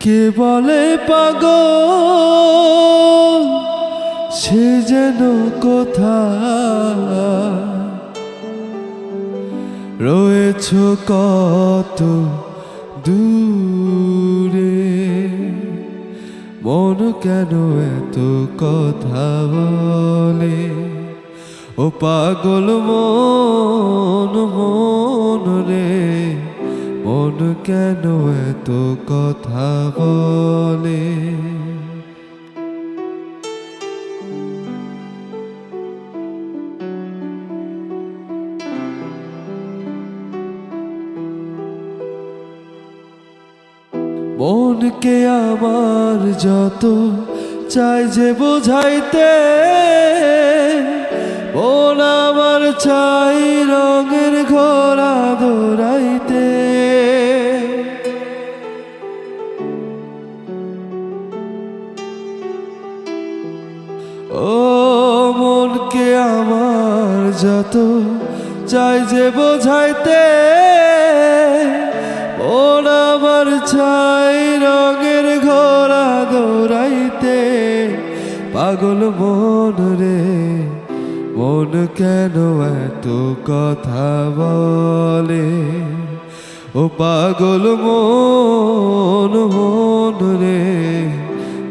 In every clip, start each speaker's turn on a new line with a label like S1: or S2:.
S1: কে বলে পাগল সে যেন কোথায় রয়েছ কত দূরে, মন কেন এত কথা বলে? ও পাগল মন মন রে, মন কেন এত কথা বলে? মনকে আমার যত চাই যে বোঝাইতে, মন আমার চাই রঙের ঘোড়া দৌড়াইতে। ও মনকে আমার যত চাই যে বোঝাইতে, মন আমার চাই রঙের ঘোড়া দৌড়াইতে। পাগল মন রে, মন কেন এত কথা বলে? ও পাগল মন মন রে,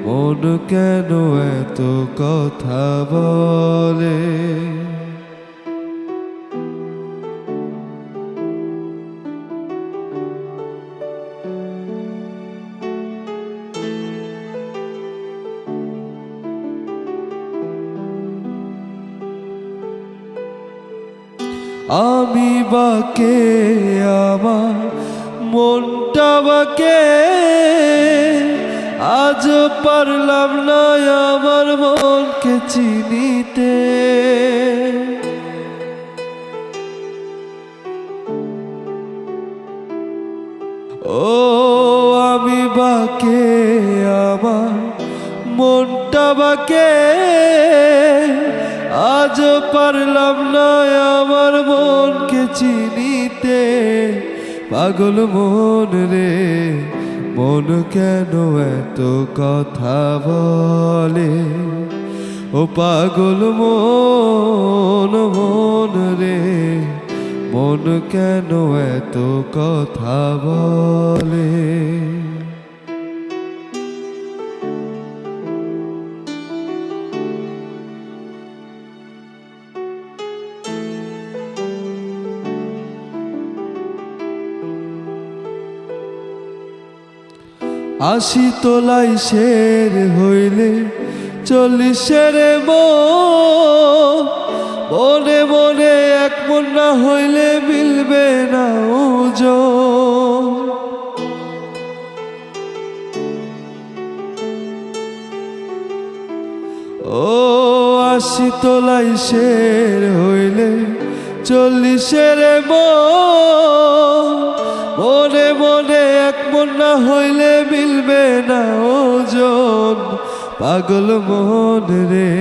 S1: মন কেন এত কথা বলে? আমি বাকে আমার মনটা বাকে, আজ পারলাম না আমার মনকে চিনিতে। ও আমি বাকে আমার মনটা বাকে, আজ পারলাম না আমার মনকে চিনিতে। পাগল মন রে, মন কেন এত কথা বলে? ও পাগল মন মন রে, মন কেন এত কথা বলে? আশি তোলাই শের হইলে 40-এর মনে মনে এক মন না হইলে মিলবে না ওজন। ও 80 তোলাই শের হইলে 40-এর মনে মনে এক মন না হইলে মিলবে না ওজন। পাগল মন রে,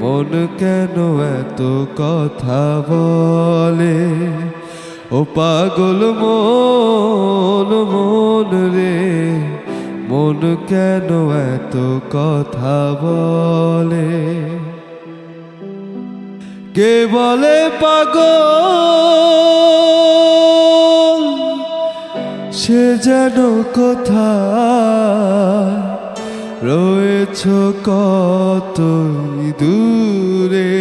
S1: মন কেন এত কথা বলে? ও পাগল মন মন রে, মন কেন এত কথা বলে? কে বলে পাগল সে যেন কোথায় রয়েছ কত দূরে,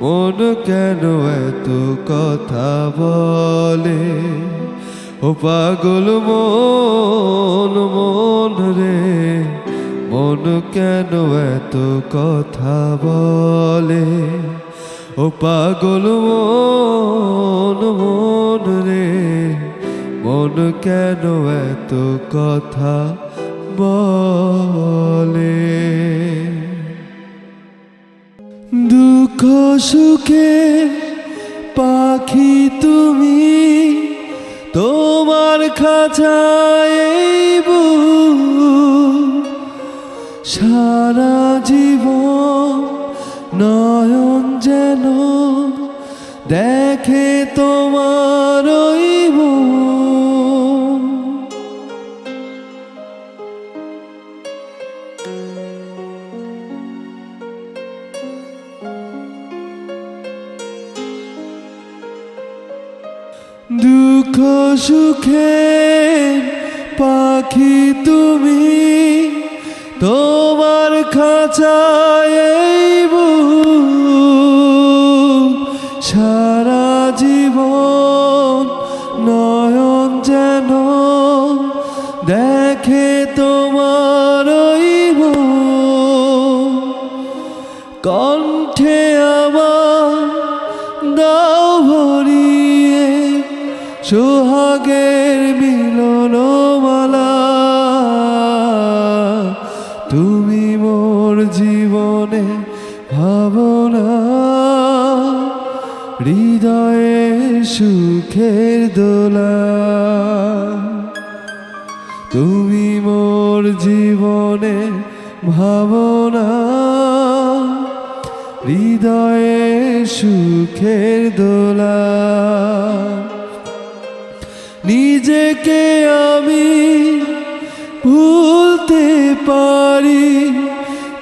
S1: মন কেন এত কথা বলে? ও পাগল মন মন রে, মন কেন এত কথা বলে? ও পাগল মন মন রে, মন কেন এত কথা বলে? দুঃখ সুখে পাখি তুমি, তোমার খাঁচায় সারা জীবন নয়ন যেন দেখে তোমার ওই মন। সুখের পাখি তুমি, তোমার খাঁচায় এই বুক, সারা জীবন নয়ন যেন দেখে তোমার ওই মুখ। কণ্ঠে আমার দাও ভরিয়ে সোহাগের মিলনমালা, তুমি মোর জীবনে ভাবনা, হৃদয়ে সুখের দোলা। তুমি মোর জীবনে ভাবনা, হৃদয়ে সুখের দোলা। নিজেকে আমি ভুলতে পারি,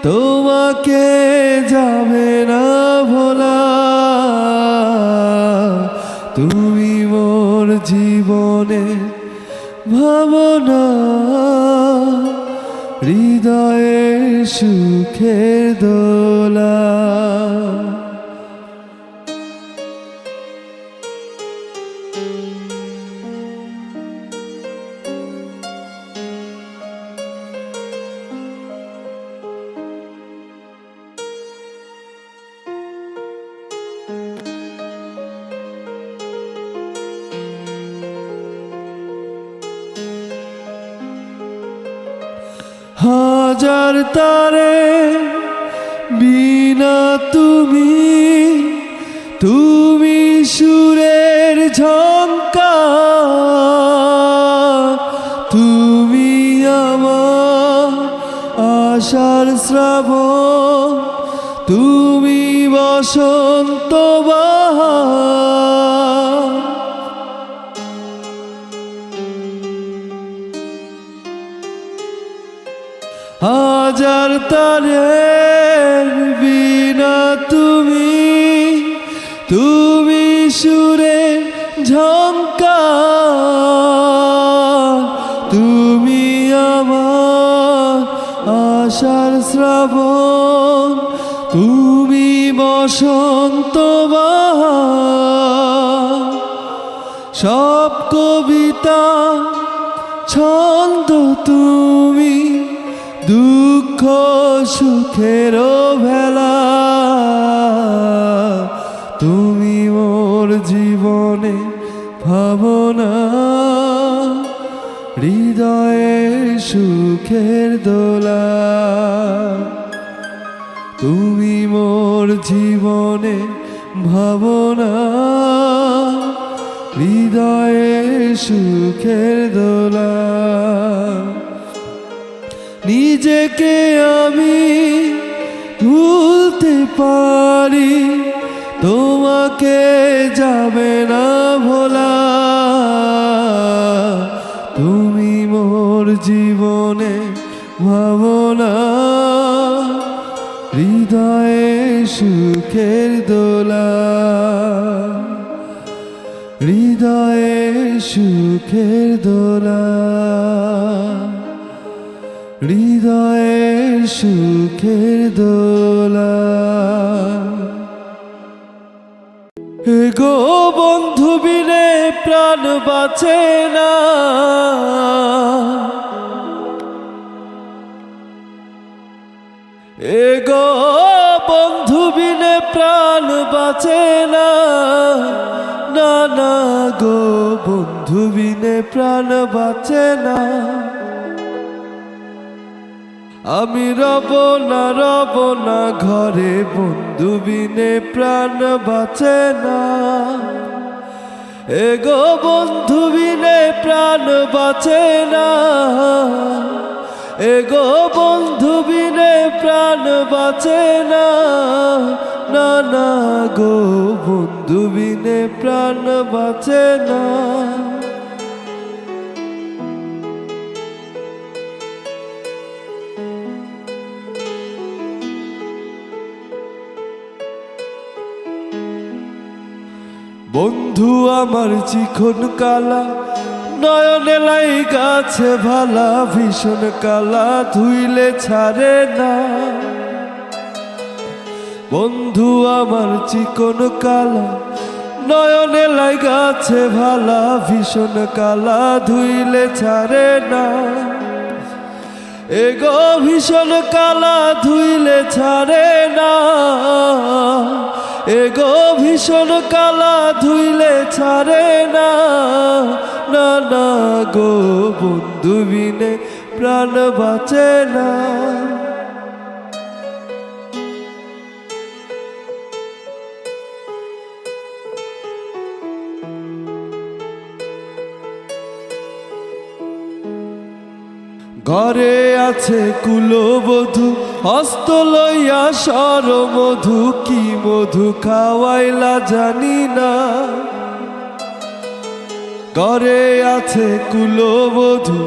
S1: তোমাকে যাবে না ভোলা। তুমি মোর জীবনে ভাবনা, হৃদয়ে সুখের দোলা। হাজার তারে বিনা তুমি, তুমি সুরের ঝঙ্কার, তুমি আমার আশার শ্রাবণ, তুমি বসন্ত বাহার। হাজার তারের বিনা তুমি, তুমি সুরে ঝঙ্কার, তুমি আমার আশার শ্রাবণ, তুমি বসন্ত বাহার। সব কবিতা ছন্দ তুমি, দুঃখ সুখের ভেলা। তুমি মোর জীবনে ভাবনা, হৃদয়ে সুখের দোলা। তুমি মোর জীবনে ভাবনা, হৃদয়ে সুখের দোলা। নিজেকে আমি ভুলতে পারি, তোমাকে যাবে না ভোলা। তুমি মোর জীবনে ভাবনা, হৃদয়ে সুখের দোলা। হৃদয়ে সুখের দোলা, হৃদয়ে সুখের দোলা। এগো বন্ধু বিনে প্রাণ বাঁচে না, এগো বন্ধু বিনে প্রাণ বাঁচে না, না না গো বন্ধু বিনে প্রাণ বাঁচে না। আমি রব না ঘরে, বন্ধু বিনে প্রাণ বাঁচে না। এগো বন্ধু বিনে প্রাণ বাঁচে না, এগো বন্ধু বিনে প্রাণ বাঁচে না, না না গো বন্ধু বিনে প্রাণ বাঁচে না। বন্ধু আমার চিকন কালা, নয়নে লাই গাছে ভালা ভীষণ কালা ধুইলে ছাড়ে না বন্ধু আমার চিকন কালা নয়নে লাই গাছে ভালা ভীষণ কালা ধুইলে ছাড়ে না এগো ভীষণ কালা ধুইলে ছাড়ে না এগো ভীষণ কালা ধুইলে ছাড়ে না না না গো বন্ধু বিনে প্রাণ বাঁচে না ঘরে আছে কুলবধূ হস্ত লইয়া সরমধু কি মধু খাওয়াইলা জানি না ঘরে আছে কুলবধূ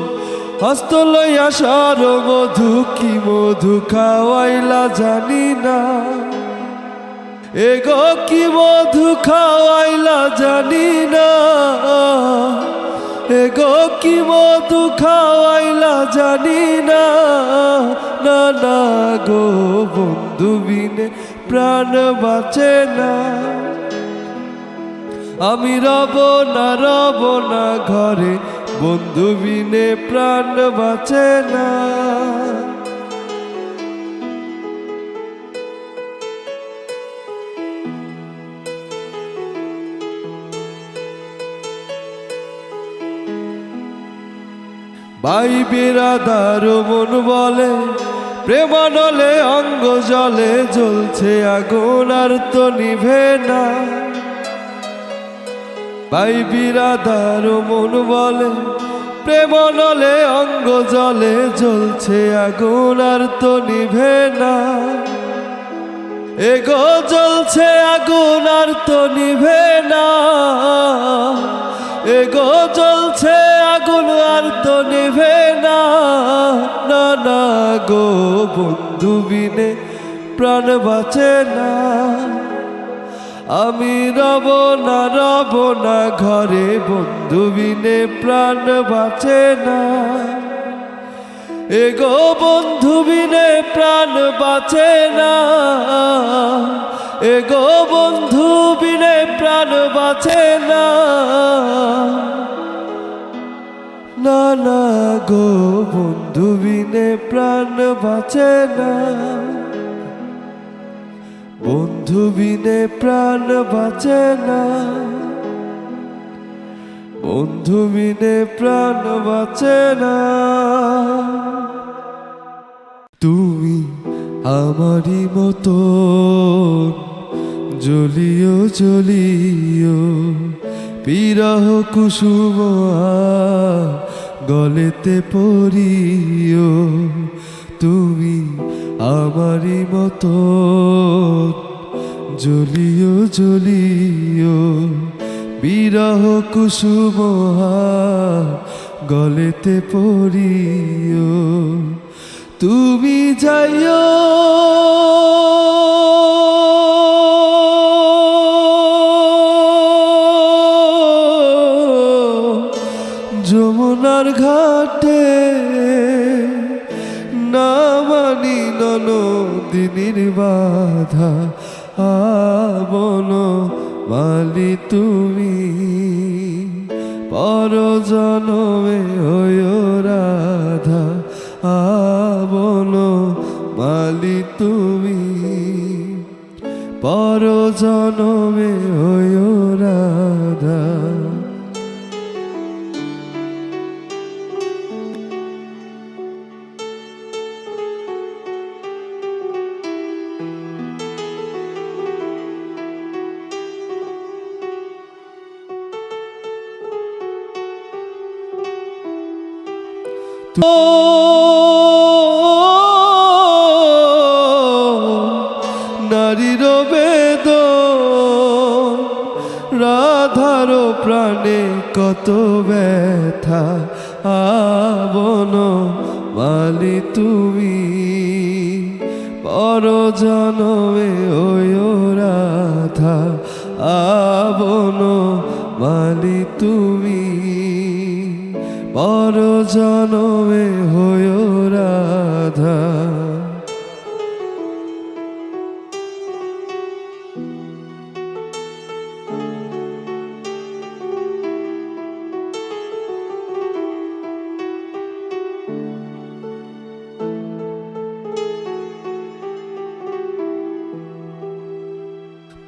S1: হস্ত লইয়া সরমধু কি মধু খাওয়াইলা জানি না এগো কি মধু খাওয়াইলা জানি না এগো কি মধু খাওয়াইলা জানি না না না গো বন্ধু বিনে প্রাণ বাঁচে না আমি রব না ঘরে বন্ধু বিনে প্রাণ বাঁচে না ভাই বিরাদার মন বলে প্রেমানলে অঙ্গ জলে জ্বলছে আগুন আর তো নিভে না ভাই বিরাদার মন বলে প্রেমানলে অঙ্গ জলে জ্বলছে আগুন আর তো নিভে না এগো জ্বলছে আগুন আর তো নিভে না এগো জ্বলছে আগুন আর তো নিভে না না না গো বন্ধু বিনে প্রাণ বাঁচে না আমি রব না ঘরে বন্ধু বিনে প্রাণ বাঁচে না এগো বন্ধু বিনে প্রাণ বাঁচে না এগো বন্ধু বিনে প্রাণ বাঁচে না না না গো বন্ধু বিনে প্রাণ বাঁচে না বন্ধু বিনে প্রাণ বাঁচে না বন্ধু বিনে প্রাণ বাঁচে না তুমি আমারই মতো জ্বলিও জ্বলিও বিরহ কুসুম গলেতে পড়িও তুমি আমারই মতো জ্বলিও জ্বলিও বিরহ কুসুম গলেতে পড়িও তুমি যাইও যমুনার ঘাটে না মানি নদীর বাধা আবন মালি তুমি পর জনমে হইও রাধা আবন মালি তুমি পর জনমে হইও রাধা নারীর বেদ রাধার প্রাণে কত ব্যথা আবন মালি তুমি পর জনমে ওয়ো রাধা আবন মালি তুমি পর জনমে হয়ো রাধা।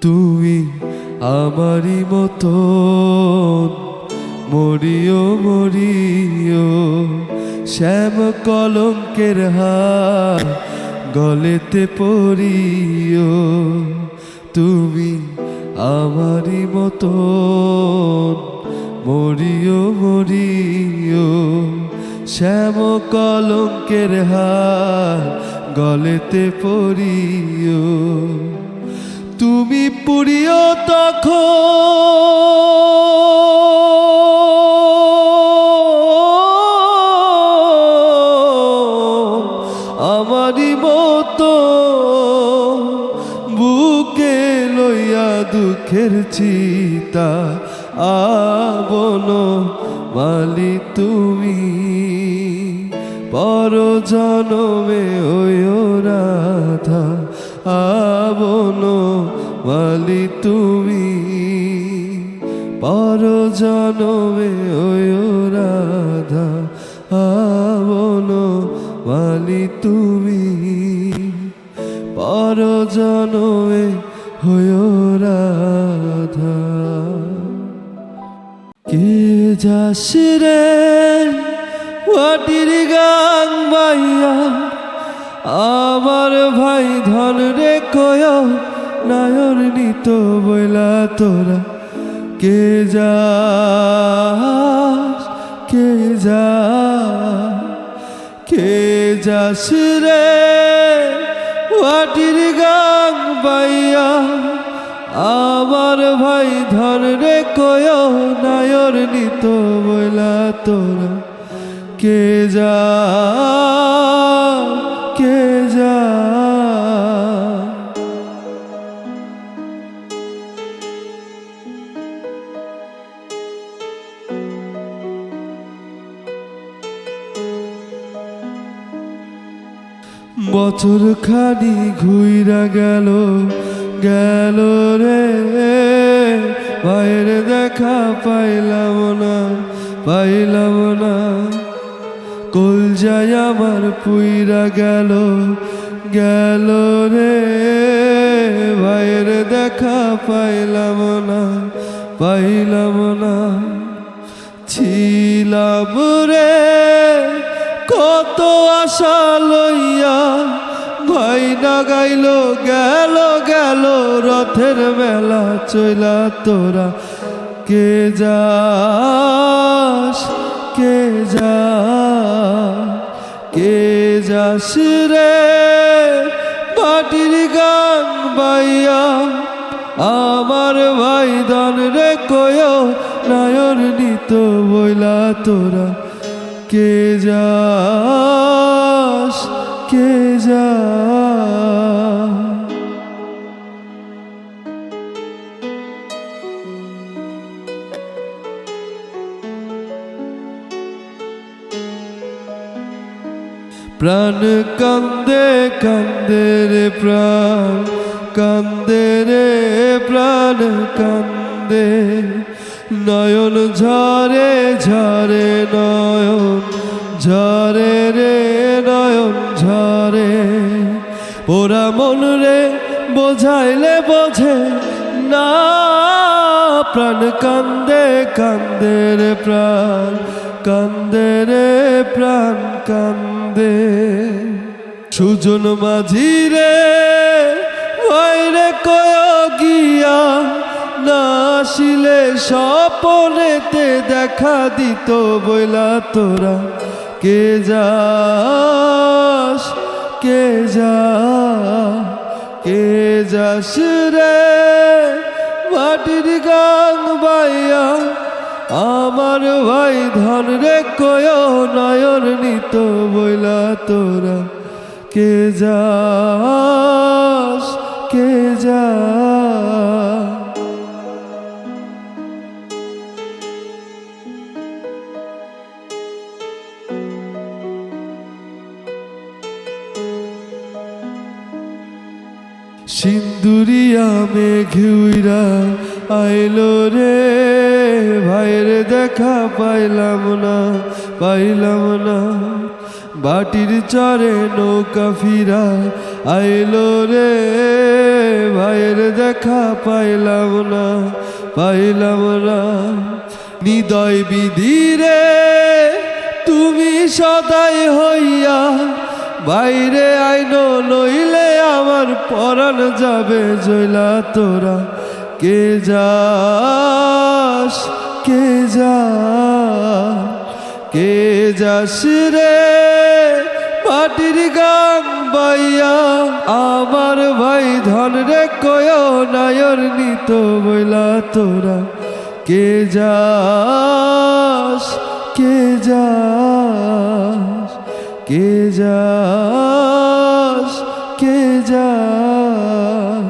S1: তুমি আমারই মতো মরিও মরিও, শ্যাম কলঙ্কের হার গলেতে পরিও। তুমি আমারই মতো মরিও মরিও, শ্যাম কলঙ্কের হার গলেতে পরিও। তুমি পুরিও তখন আমারই মতো বুকে লইয়া দুঃখের চিতা আবন মালি তুমি। পর জনমে ওয়ো রাধা আবন মালি তুমি। পর জনমে ওয়ো রাধা আবন মালি তুমি। পর জনমে হয়ো রাধা। কে যাস রে মাটির গান বাইয়া, আমার ভাই ধন রে কয় নায়র নিত বইলা তোরা। কে যাস কে যা কে যাস রে মাটির গান বাইয়া, আমার ভাই ধন রে কয় নায়র নিত বইলা তোরা। কে যা কে যা বছর খানি ঘুইরা গেল গেল রে, ভাইয়ের দেখা পাইলাম না পাইলাম না। কলজায় আমার পুইরা গেল গেল রে, ভাইয়ের দেখা পাইলাম না পাইলাম না। ছিলাম রে কত আশা লইয়া, ভাই না গাইল গেল গেল রথের মেলা চইলা তোরা। কে যাস কে যা কে যাস রে মাটির গান বাইয়া, আমার ভাই ধন রে কয় নায়র নিত বইলা তোরা। কে যাস কে যা প্রাণ কান্দে কান্দে রে প্রাণ কান্দে রে প্রাণ কান্দে। নয়ন ঝরে ঝরে নয়ন ঝরে রে নয়ন ঝরে। ওরা মন রে বোঝাইলে বোঝে না, প্রাণ কান্দে কান্দে রে প্রাণ কান্দে রে প্রাণ কান্দে। সুজন মাঝি রে ভাইরে কয় গিয়া, না আসিলে স্বপনেতে দেখা দিত বইলা তোরা। কে যাস কে যা কে যাস রে মাটির গান বাইয়া, আমার ভাই ধন রে কয় নয়ন নিত বইলা তোরা। কে যাস কে যা সিন্দুরিয়া মেঘুইরা আইলো রে, ভাইয়ের দেখা পাইলাম না, পাইলাম না। বাটির চরে নৌকা ফিরা আইলো রে, ভাইয়ের দেখা পাইলাম না, পাইলাম না। নিদয় বিধিরে তুমি সদাই হইয়া বাইরে আইনো, নইলে আমার পরাণ যাবে জইলা। তোরা কে যাস, কে যাস, কে যাস রে মাটির গান বাইয়া, আমার ভাই ধন রে কয় নায়র নিত বইলা। তোরা কে যাস, কে যাস, কে যাস, কে যাস।